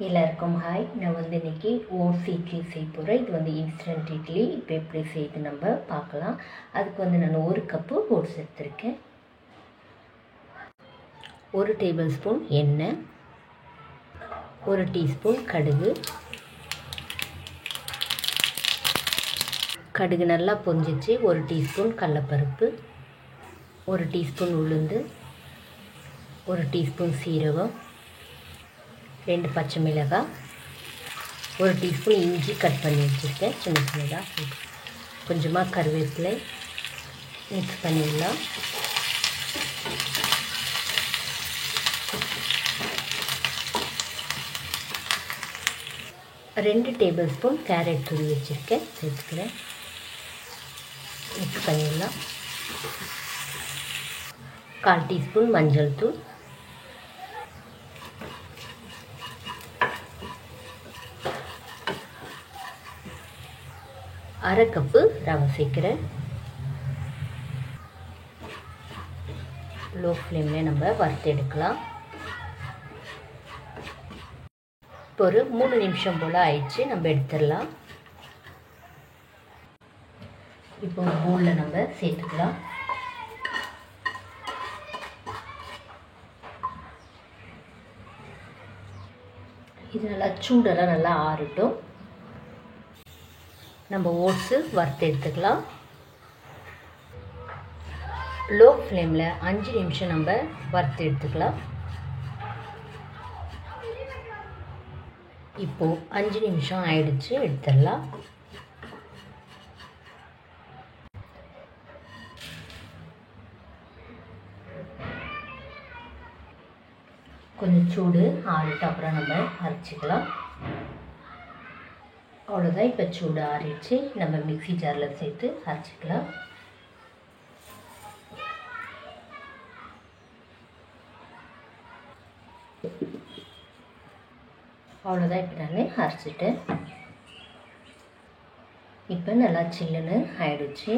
எல்லாருக்கும் ஹாய். நான் இன்றைக்கி ஓட்ஸ் இட்லி செய்ய போகிறேன். இது இன்ஸ்டன்ட் இட்லி. இப்போ எப்படி செய்து நம்ம பார்க்கலாம். அதுக்கு நான் 1 கப்பு ஓட்ஸ் எடுத்திருக்கேன். 1 டேபிள் ஸ்பூன் எண்ணெய், 1 டீஸ்பூன் கடுகு. கடுகு நல்லா பொரிஞ்சிச்சு. 1 டீஸ்பூன் கடலைப்பருப்பு, 1 டீஸ்பூன் உளுந்து, 1 டீஸ்பூன் சீரகம், 2 பச்சை மிளகாய், 1 டீஸ்பூன் இஞ்சி கட் பண்ணி வச்சுருக்கேன் சின்ன சின்னதாக. கொஞ்சமாக கருவேப்பிலை மிக்ஸ் பண்ணிடலாம். ரெண்டு டேபிள் ஸ்பூன் கேரட் துருவி வச்சுருக்கேன், சேர்த்துக்கிறேன். மிக்ஸ் பண்ணிடலாம். 1/4 டீஸ்பூன் மஞ்சள் தூள், 1/2 கப்பு ரவை சேர்க்குறேன். லோ ஃப்ளேமில் நம்ம வறுத்து எடுக்கலாம். இப்போ ஒரு 3 நிமிஷம் போல் ஆயிடுச்சு, நம்ம எடுத்துடலாம். இப்போ பவுலில் நம்ம சேர்த்துக்கலாம். இது நல்லா சூடெல்லாம் நல்லா ஆறட்டும். நம்ம ஓட்ஸு வறுத்து எடுத்துக்கலாம். லோ ஃப்ளேமில் 5 நிமிஷம் நம்ம வறுத்து எடுத்துக்கலாம். இப்போது 5 நிமிஷம் ஆயிடுச்சு, எடுத்துடலாம். கொஞ்சம் சூடு ஆறிட்டு அப்புறம் நம்ம அரைச்சிக்கலாம். அவ்வளோதான். இப்போ சூடு ஆறிடுச்சு, நம்ம மிக்ஸி ஜாரில் சேர்த்து அரைச்சிக்கலாம். அவ்வளோதான். இப்போ நான் அரைச்சிட்டேன். இப்போ நல்லா சில்லுன்னு ஆயிடுச்சு.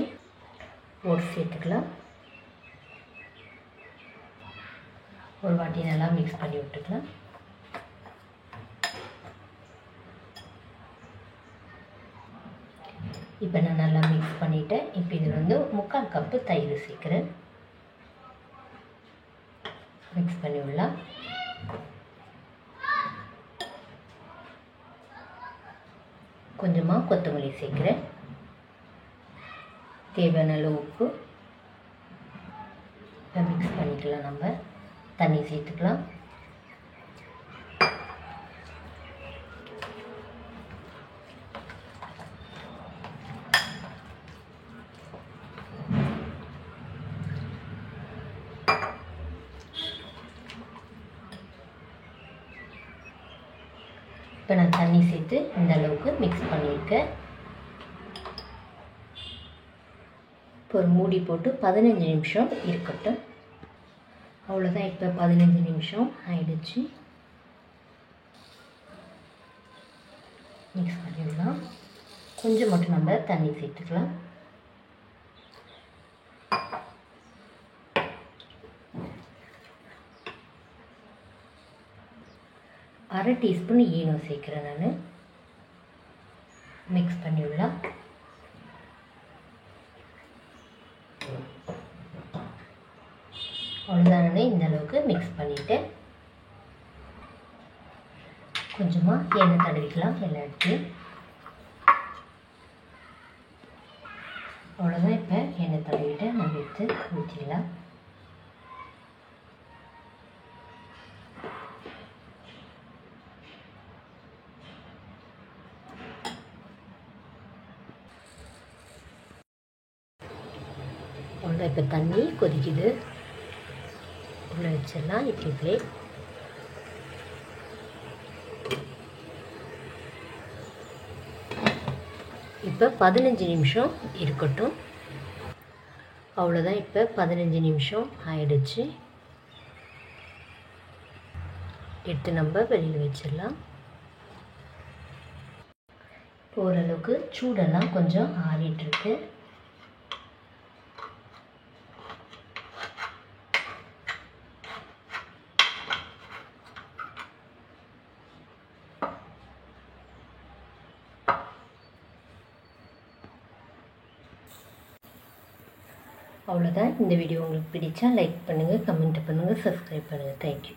ஓட்ஸ் சேர்த்துக்கலாம். ஒரு வாட்டி நல்லா மிக்ஸ் பண்ணி விட்டுக்கலாம். இப்போ நான் நல்லா மிக்ஸ் பண்ணிவிட்டேன். இப்போ இதில் 3/4 கப்பு தயிர் சேர்க்குறேன். மிக்ஸ் பண்ணி விடலாம். கொஞ்சமாக கொத்தமல்லி சேர்க்குறேன். தேவையான அளவு உப்பு. மிக்ஸ் பண்ணிக்கலாம். நம்ம தண்ணி சேர்த்துக்கலாம். இப்போ நான் தண்ணி சேர்த்து இந்த அளவுக்கு மிக்ஸ் பண்ணியிருக்கேன். இப்போ ஒரு மூடி போட்டு 15 நிமிஷம் இருக்கட்டும். அவ்வளோதான். இப்போ 15 நிமிஷம் ஆயிடுச்சு. மிக்ஸ் பண்ணிடலாம். கொஞ்சம் மட்டும் நம்ம தண்ணி சேர்த்துக்கலாம். அரை டீஸ்பூன் ஈனோ சேர்க்குறேன். நான் மிக்ஸ் பண்ணிவிடலாம். அவ்வளோதான். நான் இந்த அளவுக்கு மிக்ஸ் பண்ணிவிட்டேன். கொஞ்சமாக எண்ணெய் தடவிக்கலாம் எல்லா இடத்துலையும். அவ்வளோதான். இப்போ எண்ணெய் தடவிட்டு நம்ம எடுத்து ஊற்றிடலாம். அவ்வளோ. இப்போ தண்ணி கொதிக்குது. உள்ளே வச்சிடலாம் இட்லி பிளேட். இப்போ 15 நிமிஷம் இருக்கட்டும். அவ்வளோதான். இப்போ 15 நிமிஷம் ஆயிடுச்சு. எடுத்து நம்ம வெளியில் வச்சிடலாம். ஓரளவுக்கு சூடெல்லாம் கொஞ்சம் ஆறிட்டுருக்கு. அவ்வளோதான். இந்த வீடியோ உங்களுக்கு பிடிச்சா லைக் பண்ணுங்கள், கமெண்ட் பண்ணுங்கள், சப்ஸ்கிரைப் பண்ணுங்கள். தேங்க்யூ.